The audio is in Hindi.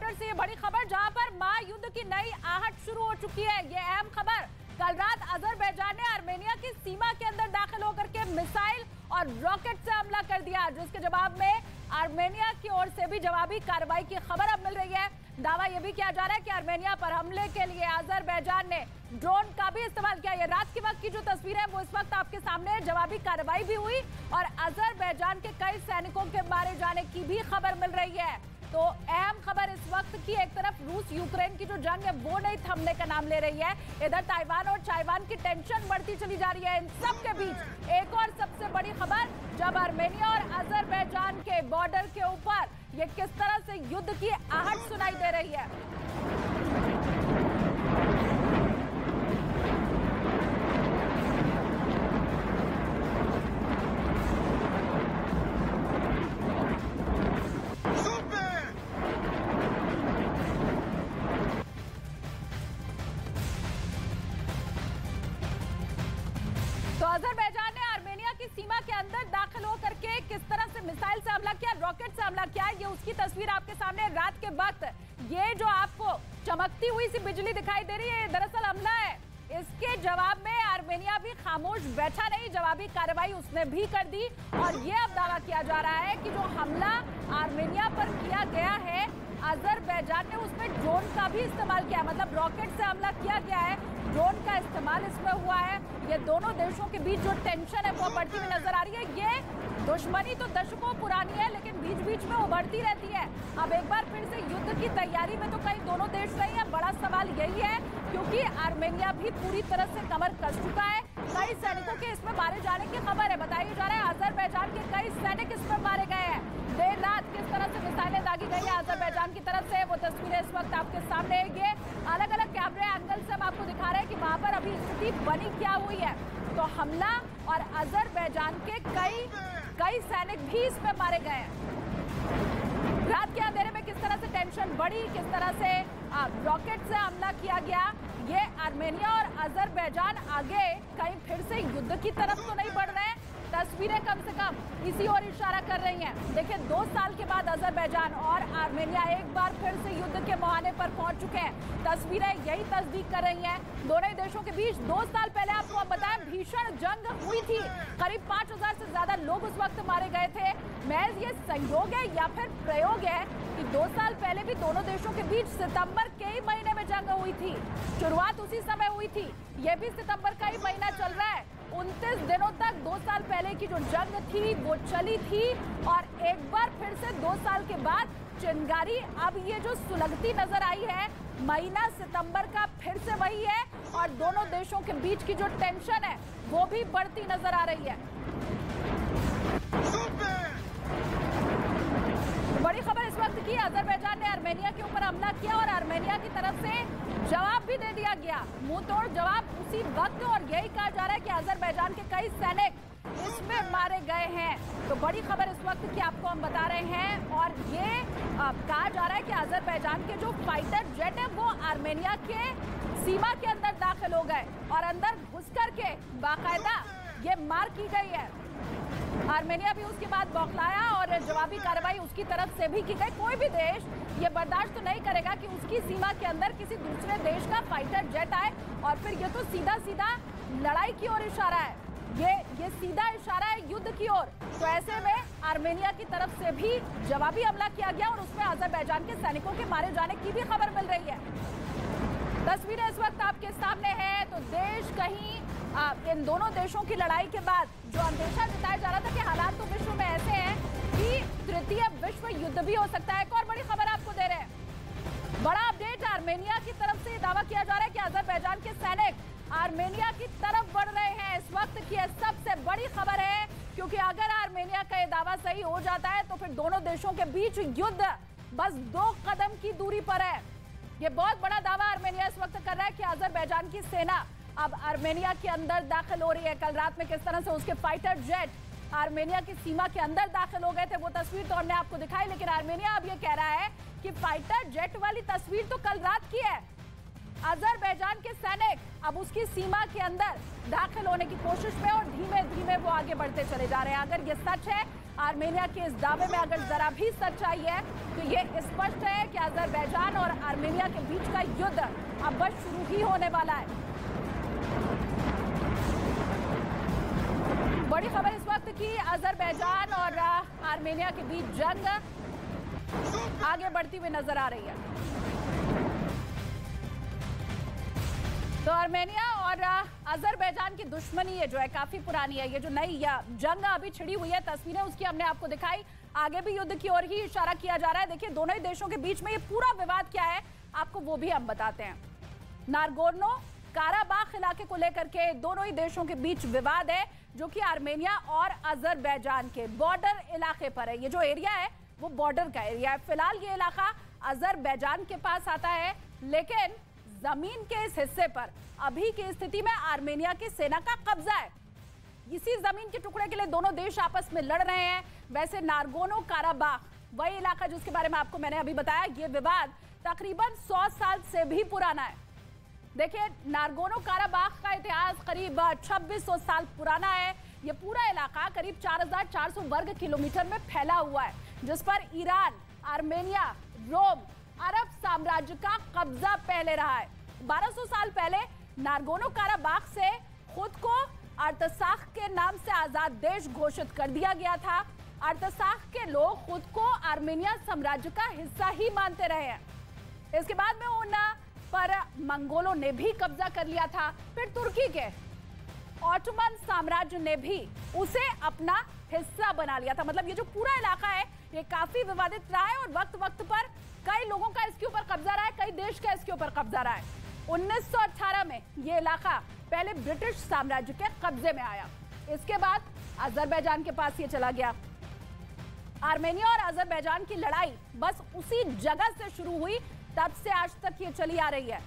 बॉर्डर से ये बड़ी खबर, जहां पर महायुद्ध की नई आहट शुरू हो चुकी है। ये अहम खबर, कल रात अजरबैजान ने आर्मेनिया की सीमा के अंदर दाखिल होकर के मिसाइल और रॉकेट से हमला कर दिया, जिसके जवाब में आर्मेनिया की ओर से भी जवाबी कार्रवाई की खबर अब मिल रही है। दावा यह भी किया जा रहा है कि आर्मेनिया पर हमले के लिए अजरबैजान ने ड्रोन का भी इस्तेमाल किया। ये रात के वक्त की जो तस्वीर है वो इस वक्त आपके सामने है। जवाबी कार्रवाई भी हुई और अजरबैजान के कई सैनिकों के मारे जाने की भी खबर मिल रही है। तो अहम खबर इस वक्त की, एक तरफ रूस यूक्रेन की जो जंग है वो नहीं थमने का नाम ले रही है, इधर ताइवान और चाइवान की टेंशन बढ़ती चली जा रही है। इन सब के बीच एक और सबसे बड़ी खबर, जब आर्मेनिया और अजरबैजान के बॉर्डर के ऊपर ये किस तरह से युद्ध की आहट सुनाई दे रही है। तो अजरबैजान ने आर्मेनिया की सीमा के अंदर दाखिल होकर के किस तरह से मिसाइल से हमला किया, रॉकेट से हमला किया, ये उसकी तस्वीर आपके सामने रात के वक्त। ये जो आपको चमकती हुई सी बिजली दिखाई दे रही है, ये दरअसल हमला है। इसके जवाब में आर्मेनिया भी खामोश बैठा नहीं, जवाबी कार्रवाई उसने भी कर दी। और ये अब दावा किया जा रहा है कि जो हमला आर्मेनिया पर किया गया है, अजरबैजान ने उसमें ड्रोन का भी इस्तेमाल किया, मतलब रॉकेट से हमला किया गया है, ड्रोन का इस्तेमाल इसमें हुआ है। ये दोनों देशों के बीच जो टेंशन है वो बढ़ती हुई नजर आ रही है। ये दुश्मनी तो दशकों पुरानी है, लेकिन बीच बीच में उभरती रहती है। अब एक बार फिर से युद्ध की तैयारी में तो कहीं दोनों देश नहीं है। बड़ा सवाल यही है, क्योंकि आर्मेनिया भी पूरी तरह से कमर कस चुका है। कई सैनिकों के इसमें मारे जाने की खबर है, बताया जा रहा है अजरबैजान के कई सैनिक इसमें मारे गए हैं। देर रात किस तरह से मिसाइलें दागी गई है अजरबैजान की तरफ से, वो तस्वीरें इस वक्त आपके सामने है। ये अलग अलग कैमरे एंगल से हम आपको दिखा रहे हैं कि वहां पर अभी स्थिति बनी क्या हुई है। तो हमला और अजरबैजान के कई सैनिक भी इसमें मारे गए हैं। रात के अंधेरे में किस तरह से टेंशन बढ़ी, किस तरह से रॉकेट से हमला किया गया, ये आर्मेनिया और अजरबैजान आगे कहीं फिर से युद्ध की तरफ तो नहीं बढ़ रहे हैं। तस्वीरें कम से कम इसी ओर इशारा कर रही हैं। देखिए, 2 साल के बाद अजरबैजान और आर्मेनिया एक बार फिर से युद्ध के मुहाने पर पहुंच चुके हैं। तस्वीरें यही तस्दीक कर रही हैं। दोनों देशों के बीच 2 साल पहले आपको हम बताएं भीषण जंग हुई थी। करीब 5000 से ज्यादा लोग उस वक्त मारे गए थे। महज ये संयोग है या फिर प्रयोग है कि 2 साल पहले भी दोनों देशों के बीच सितंबर के ही महीने में जंग हुई थी। शुरुआत उसी समय हुई थी, ये भी सितंबर का ही महीना चल रहा है। 29 दिनों तक 2 साल पहले की जो जंग थी वो चली थी, और एक बार फिर से 2 साल के बाद चिंगारी अब ये जो सुलगती नजर आई है, महीना सितंबर का फिर से वही है, और दोनों देशों के बीच की जो टेंशन है वो भी बढ़ती नजर आ रही है। बड़ी खबर इस वक्त की, अजरबैजान ने आर्मेनिया के ऊपर हमला किया और आर्मेनिया की तरफ से जवाब भी दे दिया गया, मुंह तोड़ जवाब उसी वक्त। और यही कहा जा रहा है कि अजरबैजान के कई सैनिक इसमें मारे गए हैं। तो बड़ी खबर इस वक्त की आपको हम बता रहे हैं। और ये कहा जा रहा है कि अजरबैजान के जो फाइटर जेट है वो आर्मेनिया के सीमा के अंदर दाखिल हो गए और अंदर घुस करके बाकायदा ये मार की गई है। आर्मेनिया भी उसके बाद बौखलाया और जवाबी कार्रवाई उसकी तरफ से भी की गई। कोई भी देश ये बर्दाश्त तो नहीं करेगा कि उसकी सीमा के अंदर किसी दूसरे देश का फाइटर जेट आए, और फिर ये तो सीधा सीधा लड़ाई की ओर इशारा है, ये सीधा इशारा है युद्ध की ओर। तो ऐसे में आर्मेनिया की तरफ से भी जवाबी हमला किया गया और उसमें अजरबैजान के सैनिकों के मारे जाने की भी खबर मिल रही है। तस्वीरें इस वक्त आपके सामने है। तो देश कहीं इन दोनों देशों की लड़ाई के बाद जो अंदेशा जताया जा रहा था कि हालात तो विश्व में ऐसे हैं कि तृतीय विश्व युद्ध भी हो सकता है। एक और बड़ी खबर आपको दे रहे हैं, बड़ा अपडेट, आर्मेनिया की तरफ से दावा किया जा रहा है कि अजरबैजान के सैनिक आर्मेनिया की तरफ बढ़ रहे हैं। इस वक्त की सबसे बड़ी खबर है, क्योंकि अगर आर्मेनिया का यह दावा सही हो जाता है तो फिर दोनों देशों के बीच युद्ध बस 2 कदम की दूरी पर है। ये बहुत बड़ा दावा आर्मेनिया इस वक्त कर रहा है कि अजरबैजान की सेना अब आर्मेनिया के अंदर दाखिल हो रही है। कल रात में किस तरह से उसके फाइटर जेट आर्मेनिया की सीमा के अंदर दाखिल हो गए थे, वो तस्वीर तो हमने आपको दिखाई, लेकिन आर्मेनिया अब ये कह रहा है कि फाइटर जेट वाली तस्वीर तो कल रात की है। अजरबैजान के सैनिक अब उसकी सीमा के अंदर दाखिल होने की कोशिश में और धीमे धीमे वो आगे बढ़ते चले जा रहे हैं। अगर ये सच है, आर्मेनिया के इस दावे में अगर जरा भी सच्चाई है, तो ये स्पष्ट है कि अजरबैजान और आर्मेनिया के बीच का युद्ध अब बस शुरू ही होने वाला है। बड़ी खबर इस वक्त की, अजरबैजान और आर्मेनिया के बीच जंग आगे बढ़ती हुई नजर आ रही है। तो आर्मेनिया और अजरबैजान की दुश्मनी ये जो है काफी पुरानी है। ये जो नई जंग अभी छिड़ी हुई है, तस्वीरें उसकी हमने आपको दिखाई, आगे भी युद्ध की ओर ही इशारा किया जा रहा है। देखिए दोनों ही देशों के बीच में ये पूरा विवाद क्या है, आपको वो भी हम बताते हैं। नागोर्नो काराबाख इलाके को लेकर के दोनों ही देशों के बीच विवाद है, जो कि आर्मेनिया और अजरबैजान के बॉर्डर इलाके पर है। ये जो एरिया है वो बॉर्डर का एरिया है। फिलहाल ये इलाका अजरबैजान के पास आता है, लेकिन जमीन के इस हिस्से पर अभी की स्थिति में आर्मेनिया की सेना का कब्जा है। इसी जमीन के टुकड़े के लिए दोनों देश आपस में लड़ रहे हैं। वैसे नागोर्नो काराबाख वही इलाका जिसके बारे में आपको मैंने अभी बताया, ये विवाद तकरीबन 100 साल से भी पुराना है। देखिए नागोर्नो काराबाख का इतिहास करीब 2600 साल पुराना है। ये पूरा इलाका करीब 4400 वर्ग किलोमीटर में फैला हुआ है, जिस पर ईरान, आर्मेनिया, रोम, अरब साम्राज्य का कब्जा पहले रहा है। 1200 साल पहले नागोर्नो काराबाख से खुद को अर्तसाख के नाम से आजाद देश घोषित कर दिया गया था। अर्तसाख के लोग खुद को आर्मेनिया साम्राज्य का हिस्सा ही मानते रहे हैं। इसके बाद में उन पर मंगोलों ने भी कब्जा कर लिया था। फिर तुर्की के ऑटोमन साम्राज्य ने भी उसे अपना हिस्सा बना लिया था। मतलब ये जो पूरा इलाका है ये काफी विवादित रहा है और वक्त वक्त पर कई लोगों का इसके ऊपर कब्जा रहा है, कई देश का इसके ऊपर कब्जा रहा है। 1918 में ये इलाका पहले ब्रिटिश साम्राज्य के कब्जे में आया, इसके बाद अजरबैजान के पास ये चला गया। आर्मेनिया और अजरबैजान की लड़ाई बस उसी जगह से शुरू हुई, तब से आज तक ये चली आ रही है।